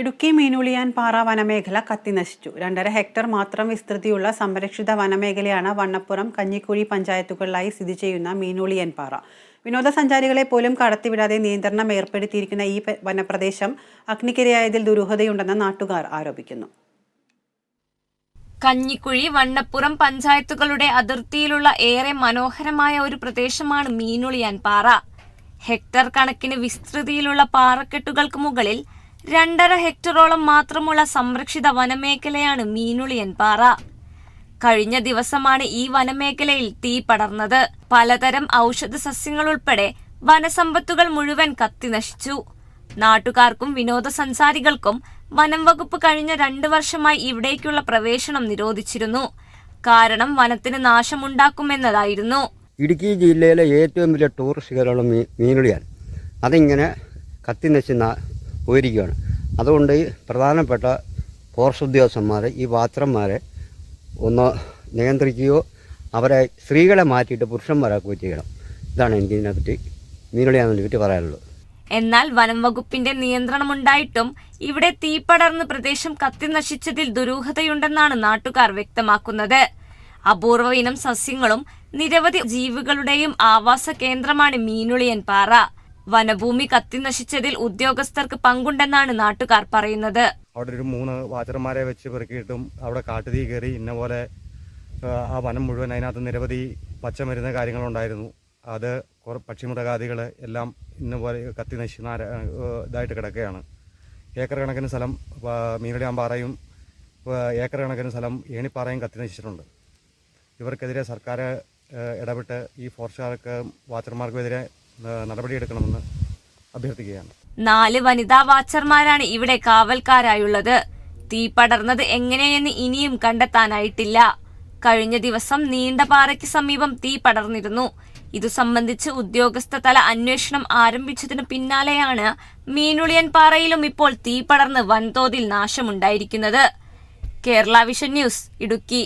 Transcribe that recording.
ഇടുക്കി മീനുളിയാൻ പാറ വനമേഖല കത്തിനശിച്ചു. 2.5 ഹെക്ടർ മാത്രം വിസ്തൃതിയുള്ള സംരക്ഷിത വനമേഖലയാണ് വണ്ണപ്പുറം, കഞ്ഞിക്കുഴി പഞ്ചായത്തുകളിലായി സ്ഥിതി ചെയ്യുന്ന മീനുളിയാൻ പാറ. വിനോദസഞ്ചാരികളെ പോലും കടത്തിവിടാതെ നിയന്ത്രണം ഏർപ്പെടുത്തിയിരിക്കുന്ന ഈ വനപ്രദേശം അഗ്നിക്കിരയായതിൽ ദുരൂഹതയുണ്ടെന്ന് നാട്ടുകാർ ആരോപിക്കുന്നു. കഞ്ഞിക്കുഴി, വണ്ണപ്പുറം പഞ്ചായത്തുകളുടെ അതിർത്തിയിലുള്ള ഏറെ മനോഹരമായ ഒരു പ്രദേശമാണ് മീനുളിയാൻ പാറ. ഹെക്ടർ കണക്കിന് വിസ്തൃതിയിലുള്ള പാറക്കെട്ടുകൾക്ക് മുകളിൽ 2.5 ഹെക്ടറോളം മാത്രമുള്ള സംരക്ഷിത വനമേഖലയാണ് മീനുളിയാൻ പാറ. കഴിഞ്ഞ ദിവസമാണ് ഈ വനമേഖലയിൽ തീ പടർന്നത്. പലതരം ഔഷധ സസ്യങ്ങൾ ഉൾപ്പെടെ വനസമ്പത്തുകൾ മുഴുവൻ കത്തിനശിച്ചു. നാട്ടുകാർക്കും വിനോദസഞ്ചാരികൾക്കും വനം വകുപ്പ് കഴിഞ്ഞ 2 വർഷമായി ഇവിടേക്കുള്ള പ്രവേശനം നിരോധിച്ചിരുന്നു. കാരണം വനത്തിന് നാശമുണ്ടാക്കുമെന്നതായിരുന്നു. ഇടുക്കി ജില്ലയിലെ ഏറ്റവും വലിയ ടൂറിസ്റ്റ് കേരളം മീനുളിയാൻ അതിങ്ങനെ കത്തിനശിച്ച് പോയിരിക്കുകയാണ്. അതുകൊണ്ട് ഈ പ്രധാനപ്പെട്ട ഫോറസ്റ്റ് ഉദ്യോഗസ്ഥന്മാരെ ഈ വാച്ചർമാരെ ഒന്ന് നിയന്ത്രിക്കുകയോ അവരെ സ്ത്രീകളെ മാറ്റിയിട്ട് പുരുഷന്മാരാക്കുകയോ ചെയ്യണം. ഇതാണ് എനിക്ക് ഇതിനെപ്പറ്റി മീനുളിയാനെ പറ്റി പറയാനുള്ളത്. എന്നാൽ വനം വകുപ്പിന്റെ നിയന്ത്രണമുണ്ടായിട്ടും ഇവിടെ തീ പടർന്ന് പ്രദേശം കത്തിനശിച്ചതിൽ ദുരൂഹതയുണ്ടെന്നാണ് നാട്ടുകാർ വ്യക്തമാക്കുന്നത്. അപൂർവ ഇനം സസ്യങ്ങളും നിരവധി ജീവികളുടെയും ആവാസ കേന്ദ്രമാണ് മീനുളിയാൻ പാറ. വനഭൂമി കത്തിനശിച്ചതിൽ ഉദ്യോഗസ്ഥർക്ക് പങ്കുണ്ടെന്നാണ് നാട്ടുകാർ പറയുന്നത്. അവിടെ ഒരു 3 വാച്ചർമാരെ വെച്ച് പെറുക്കിയിട്ടും അവിടെ കാട്ടുതീ കയറി ഇന്ന പോലെ ആ വനം മുഴുവൻ അതിനകത്ത് നിരവധി പച്ചമരുന്ന് കാര്യങ്ങളുണ്ടായിരുന്നു. അത് പക്ഷിമൃഗാദികൾ എല്ലാം ഇന്ന പോലെ കത്തിനശിക്കുന്ന ഇതായിട്ട് കിടക്കുകയാണ്. ഏക്കർ കണക്കിന് സ്ഥലം മീനുളിയാൻ പാറയും ഏക്കർ കണക്കിന് സ്ഥലം ഏണിപ്പാറയും കത്തിനശിച്ചിട്ടുണ്ട്. ഇവർക്കെതിരെ സർക്കാർ ഇടപെട്ട് ഈ ഫോറസ്റ്റുകാർക്ക് വാച്ചർമാർക്കുമെതിരെ നടപടിയെടുക്കണമെന്ന് അഭ്യർത്ഥിക്കുകയാണ്. 4 വനിതാ വാച്ചർമാരാണ് ഇവിടെ കാവൽക്കാരായുള്ളത്. തീ പടർന്നത് എങ്ങനെയെന്ന് ഇനിയും കണ്ടെത്താനായിട്ടില്ല. കഴിഞ്ഞ ദിവസം നീണ്ടപാറയ്ക്ക് സമീപം തീ പടർന്നിരുന്നു. ഇതു സംബന്ധിച്ച് ഉദ്യോഗസ്ഥതല അന്വേഷണം ആരംഭിച്ചതിനു പിന്നാലെയാണ് മീനുളിയാൻ പാറയിലും ഇപ്പോൾ തീ പടർന്ന് വൻതോതിൽ നാശമുണ്ടായിരിക്കുന്നത്. Kerala vision news, Idukki.